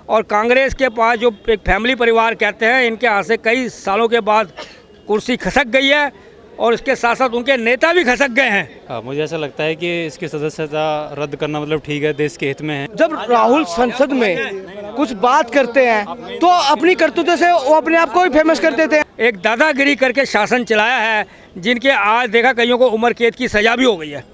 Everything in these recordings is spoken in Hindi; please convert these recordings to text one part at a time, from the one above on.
और कांग्रेस के पास जो एक फैमिली परिवार कहते हैं, इनके हाथ से कई सालों के बाद कुर्सी खसक गई है और इसके साथ साथ उनके नेता भी खसक गए हैं। मुझे ऐसा लगता है कि इसकी सदस्यता रद्द करना मतलब ठीक है, देश के हित में है। जब राहुल संसद में कुछ बात करते हैं तो अपनी करतूतों से वो अपने आप को ही फेमस कर देते हैं। एक दादागिरी करके शासन चलाया है, जिनके आज देखा कईयों को उम्र कैद की सजा भी हो गई है।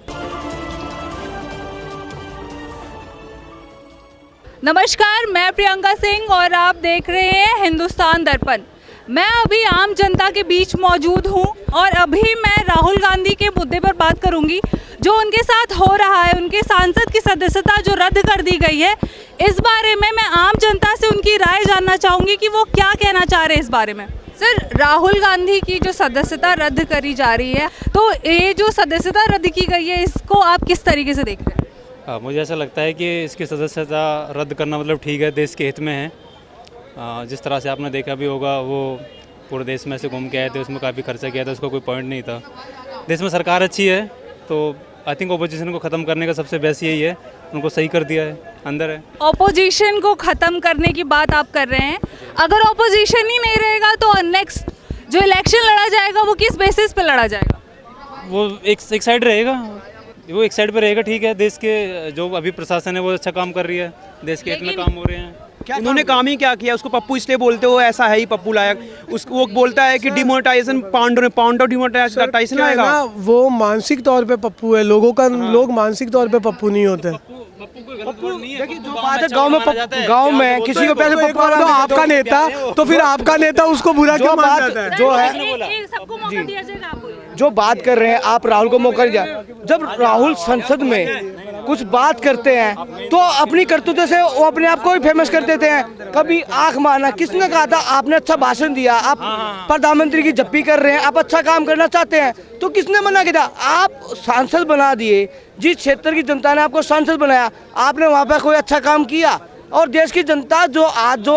नमस्कार, मैं प्रियंका सिंह और आप देख रहे हैं हिंदुस्तान दर्पण। मैं अभी आम जनता के बीच मौजूद हूं और अभी मैं राहुल गांधी के मुद्दे पर बात करूंगी जो उनके साथ हो रहा है। उनके सांसद की सदस्यता जो रद्द कर दी गई है, इस बारे में मैं आम जनता से उनकी राय जानना चाहूँगी कि वो क्या कहना चाह रहे हैं इस बारे में। सर, राहुल गांधी की जो सदस्यता रद्द करी जा रही है, तो ये जो सदस्यता रद्द की गई है, इसको आप किस तरीके से देख रहे हैं? मुझे ऐसा लगता है कि इसकी सदस्यता रद्द करना मतलब ठीक है, देश के हित में है। जिस तरह से आपने देखा भी होगा, वो पूरे देश में से घूम के आए थे, उसमें काफ़ी खर्चा किया था, उसका कोई पॉइंट नहीं था। देश में सरकार अच्छी है, तो आई थिंक ओपोजिशन को ख़त्म करने का सबसे बेस्ट यही है, उनको सही कर दिया है, अंदर है। ओपोजिशन को ख़त्म करने की बात आप कर रहे हैं। अगर ओपोजिशन ही नहीं रहेगा तो नेक्स्ट जो इलेक्शन लड़ा जाएगा वो किस बेसिस पे लड़ा जाएगा? वो एक साइड रहेगा, वो एक साइड पे रहेगा, ठीक है। देश के जो अभी प्रशासन है वो अच्छा काम कर रही है, देश के हित में काम हो रहे हैं। उन्होंने काम ही क्या किया? उसको पप्पू इसलिए बोलते हो, ऐसा है ही पप्पू लायक। उसको वो बोलता है कि डिमोनेटाइजेशन पाउंड ऑफ डिमोनेटाइजेशन आएगा। वो मानसिक तौर पे पप्पू है, लोग मानसिक तौर पे पप्पू नहीं होते। देखिए जो बात है, गांव में किसी को पैसे पप्पू तो आपका नेता, तो फिर आपका नेता उसको बुरा क्यों मान जाता है? जो है सबको मौका दिया जाएगा आपको। जो बात कर रहे हैं आप, राहुल को मौका दिया। जब राहुल संसद में कुछ बात करते हैं तो अपनी करतूतों से वो अपने आप को ही फेमस कर देते हैं। कभी आंख मारना, किसने कहा था आपने अच्छा भाषण दिया, आप प्रधानमंत्री की जप्पी कर रहे हैं, आप अच्छा काम करना चाहते हैं, तो किसने मना किया? आप सांसद बना दिए, जिस क्षेत्र की जनता ने आपको सांसद बनाया, आपने वहाँ पर कोई अच्छा काम किया? और देश की जनता जो आज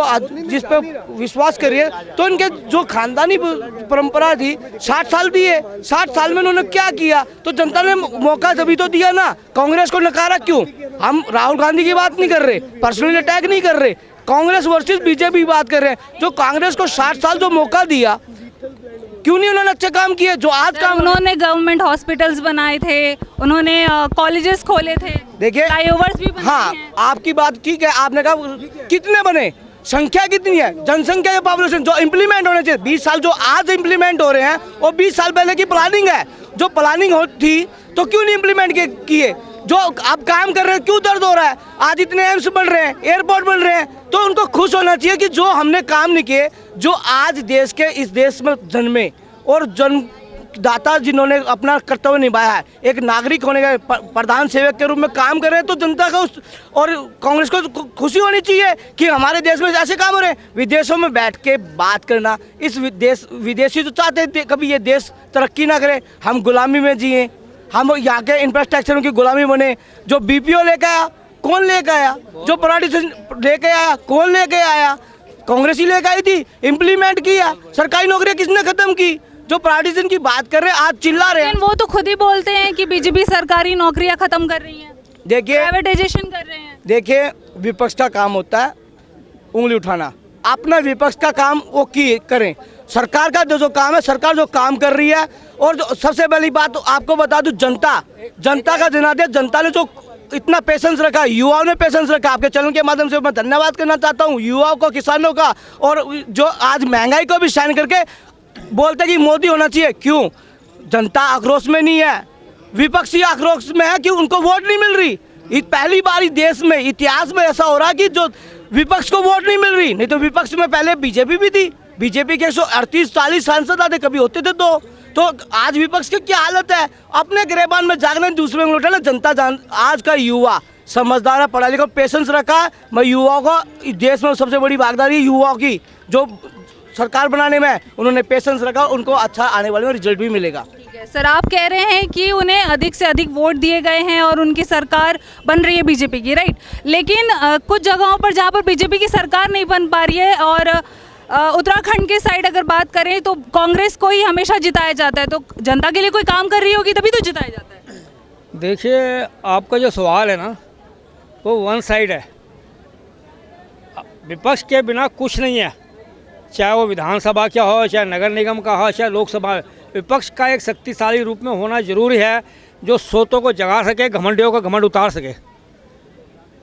जिस पर विश्वास कर रही है, तो इनके जो खानदानी परंपरा थी 60 साल दिए, 60 साल में उन्होंने क्या किया? तो जनता ने मौका तभी तो दिया ना। कांग्रेस को नकारा क्यों? हम राहुल गांधी की बात नहीं कर रहे, पर्सनली अटैक नहीं कर रहे, कांग्रेस वर्सेस बीजेपी बात कर रहे हैं। जो कांग्रेस को 60 साल जो मौका दिया, क्यों नहीं उन्होंने अच्छे काम किए? जो आज काम उन्होंने गवर्नमेंट हॉस्पिटल्स बनाए थे, उन्होंने कॉलेजेस खोले थे, देखिए फ्लाईओवर्स भी बनाए हाँ, हैं। आपकी बात ठीक है, आपने कहा कितने बने, संख्या कितनी है, जनसंख्या या पॉपुलेशन? जो इम्प्लीमेंट होने चाहिए 20 साल जो आज इम्प्लीमेंट हो रहे हैं, वो 20 साल पहले की प्लानिंग है। जो प्लानिंग थी तो क्यों नहीं इम्प्लीमेंट किए? जो आप काम कर रहे हैं, क्यों दर्द हो रहा है? आज इतने एम्स बन रहे हैं, एयरपोर्ट बन रहे हैं, तो उनको खुश होना चाहिए कि जो हमने काम नहीं किए, जो आज देश के इस देश में जन्मे और जन्मदाता जिन्होंने अपना कर्तव्य निभाया है, एक नागरिक होने के प्रधान सेवक के रूप में काम कर रहे हैं, तो जनता का और कांग्रेस को खुशी होनी चाहिए कि हमारे देश में ऐसे काम हो रहे हैं। विदेशों में बैठ के बात करना, इस विदेशी तो चाहते हैं कभी ये देश तरक्की ना करे, हम गुलामी में जिए, हम यहाँ के इंफ्रास्ट्रक्चर की गुलामी बने। जो बीपीओ लेके आया, कौन लेके आया? जो प्राइवेटाइजेशन लेके आया, कौन लेके आया? कांग्रेस ही लेके आई थी, इम्प्लीमेंट किया। सरकारी नौकरियां किसने खत्म की? जो प्राइवेटाइजेशन की बात कर रहे हैं, आज चिल्ला रहे हैं। वो तो खुद ही बोलते हैं कि बीजेपी सरकारी नौकरियां खत्म कर रही है, देखिए प्राइवेटाइजेशन कर रहे हैं। देखिए, विपक्ष का काम होता है उंगली उठाना, अपना विपक्ष का काम वो करें। सरकार का जो काम है, सरकार जो काम कर रही है। और जो सबसे पहली बात तो आपको बता दूं, जनता का जनादेश, जनता ने जो इतना पेशेंस रखा, युवाओं ने पेशेंस रखा। आपके चैनल के माध्यम से मैं धन्यवाद करना चाहता हूँ युवाओं को, किसानों का, और जो आज महंगाई को भी शाइन करके बोलते कि मोदी होना चाहिए। क्यों? जनता आक्रोश में नहीं है, विपक्षी आक्रोश में है कि उनको वोट नहीं मिल रही। पहली बार देश में इतिहास में ऐसा हो रहा है कि जो विपक्ष को वोट नहीं मिल रही। नहीं तो विपक्ष में पहले बीजेपी भी थी, बीजेपी के 138-40 सांसद आते, कभी होते थे तो आज विपक्ष की क्या हालत है? अपने गिरेबान में जागने, दूसरे में उठाना। जनता आज का युवा समझदार है, पढ़ा लिखा, पेशेंस रखा है। मैं युवाओं को, देश में सबसे बड़ी भागीदारी युवाओं की, जो सरकार बनाने में उन्होंने पेशेंस रखा, उनको अच्छा आने वाले में रिजल्ट भी मिलेगा। ठीक है सर, आप कह रहे हैं कि उन्हें अधिक से अधिक वोट दिए गए हैं और उनकी सरकार बन रही है बीजेपी की, राइट? लेकिन कुछ जगहों पर जहाँ पर बीजेपी की सरकार नहीं बन पा रही है, और उत्तराखंड के साइड अगर बात करें तो कांग्रेस को ही हमेशा जिताया जाता है, तो जनता के लिए कोई काम कर रही होगी तभी तो जिताया जाता है। देखिए, आपका जो सवाल है ना, वो वन साइड है। विपक्ष के बिना कुछ नहीं है, चाहे वो विधानसभा का हो, चाहे नगर निगम का हो, चाहे लोकसभा। विपक्ष का एक शक्तिशाली रूप में होना जरूरी है जो सोतों को जगा सके, घमंडियों का घमंड उतार सके।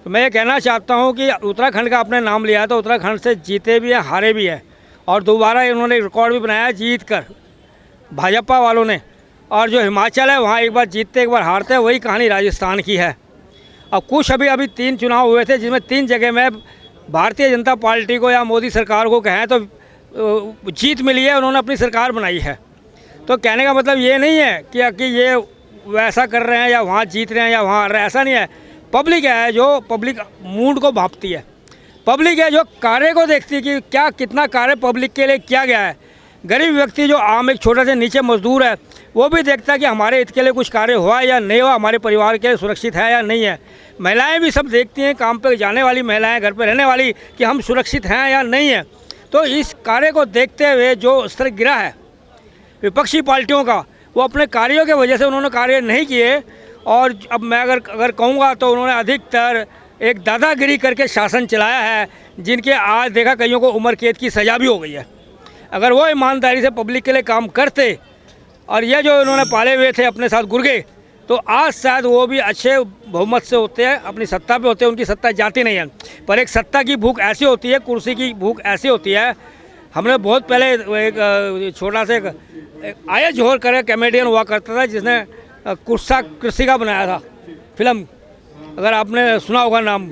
तो मैं ये कहना चाहता हूँ कि उत्तराखंड का आपने नाम लिया तो उत्तराखंड से जीते भी हैं, हारे भी हैं, और दोबारा इन्होंने रिकॉर्ड भी बनाया जीत कर भाजपा वालों ने। और जो हिमाचल है वहाँ एक बार जीतते एक बार हारते, वही कहानी राजस्थान की है। अब कुछ अभी 3 चुनाव हुए थे जिसमें 3 जगह में भारतीय जनता पार्टी को या मोदी सरकार को कहें तो जीत मिली है, उन्होंने अपनी सरकार बनाई है। तो कहने का मतलब ये नहीं है कि ये वैसा कर रहे हैं या वहाँ जीत रहे हैं या वहाँ हार रहे हैं, ऐसा नहीं है। पब्लिक है जो पब्लिक मूड को भांपती है, पब्लिक है जो कार्य को देखती है कि क्या कितना कार्य पब्लिक के लिए किया गया है। गरीब व्यक्ति जो आम एक छोटे से नीचे मजदूर है वो भी देखता है कि हमारे हित के लिए कुछ कार्य हुआ या नहीं हुआ, हमारे परिवार के लिए सुरक्षित है या नहीं है। महिलाएं भी सब देखती हैं, काम पे जाने वाली महिलाएं, घर पे रहने वाली, कि हम सुरक्षित हैं या नहीं है। तो इस कार्य को देखते हुए जो स्तर गिरा है विपक्षी पार्टियों का, वो अपने कार्यों के वजह से उन्होंने कार्य नहीं किए। और अब मैं अगर कहूँगा तो उन्होंने अधिकतर एक दादागिरी करके शासन चलाया है, जिनके आज देखा कईयों को उम्र कैद की सज़ा भी हो गई है। अगर वो ईमानदारी से पब्लिक के लिए काम करते और ये जो इन्होंने पाले हुए थे अपने साथ गुर्गे, तो आज शायद वो भी अच्छे बहुमत से होते हैं, अपनी सत्ता पे होते हैं, उनकी सत्ता जाती नहीं है। पर एक सत्ता की भूख ऐसी होती है, कुर्सी की भूख ऐसी होती है। हमने बहुत पहले एक छोटा सा एक आया जोहर करे कॉमेडियन हुआ करता था जिसने कुर्सी का बनाया था फिल्म, अगर आपने सुना होगा नाम।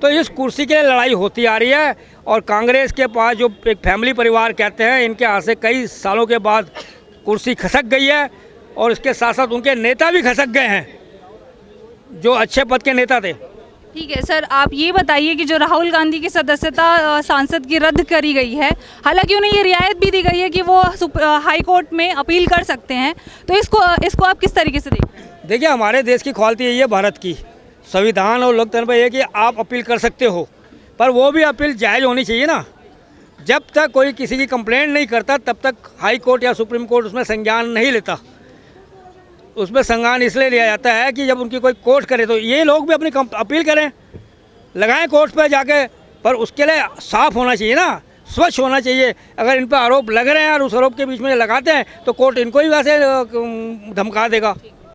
तो इस कुर्सी के लिए लड़ाई होती आ रही है और कांग्रेस के पास जो एक फैमिली परिवार कहते हैं, इनके हाथ से कई सालों के बाद कुर्सी खसक गई है और इसके साथ साथ उनके नेता भी खसक गए हैं जो अच्छे पद के नेता थे। ठीक है सर, आप ये बताइए कि जो राहुल गांधी की सदस्यता सांसद की रद्द करी गई है, हालांकि उन्हें ये रियायत भी दी गई है कि वो हाई कोर्ट में अपील कर सकते हैं, तो इसको आप किस तरीके से देखते हैं? देखिए, हमारे देश की क्वालिटी यही है, भारत की संविधान और लोकतंत्र पर यह कि आप अपील कर सकते हो, पर वो भी अपील जायज़ होनी चाहिए ना। जब तक कोई किसी की कंप्लेंट नहीं करता तब तक हाई कोर्ट या सुप्रीम कोर्ट उसमें संज्ञान नहीं लेता। उसमें संज्ञान इसलिए लिया जाता है कि जब उनकी कोई कोर्ट करे तो ये लोग भी अपनी अपील करें, लगाएं कोर्ट पर जाके, पर उसके लिए साफ होना चाहिए ना, स्वच्छ होना चाहिए। अगर इन पर आरोप लग रहे हैं और उस आरोप के बीच में लगाते हैं तो कोर्ट इनको ही वैसे धमका देगा।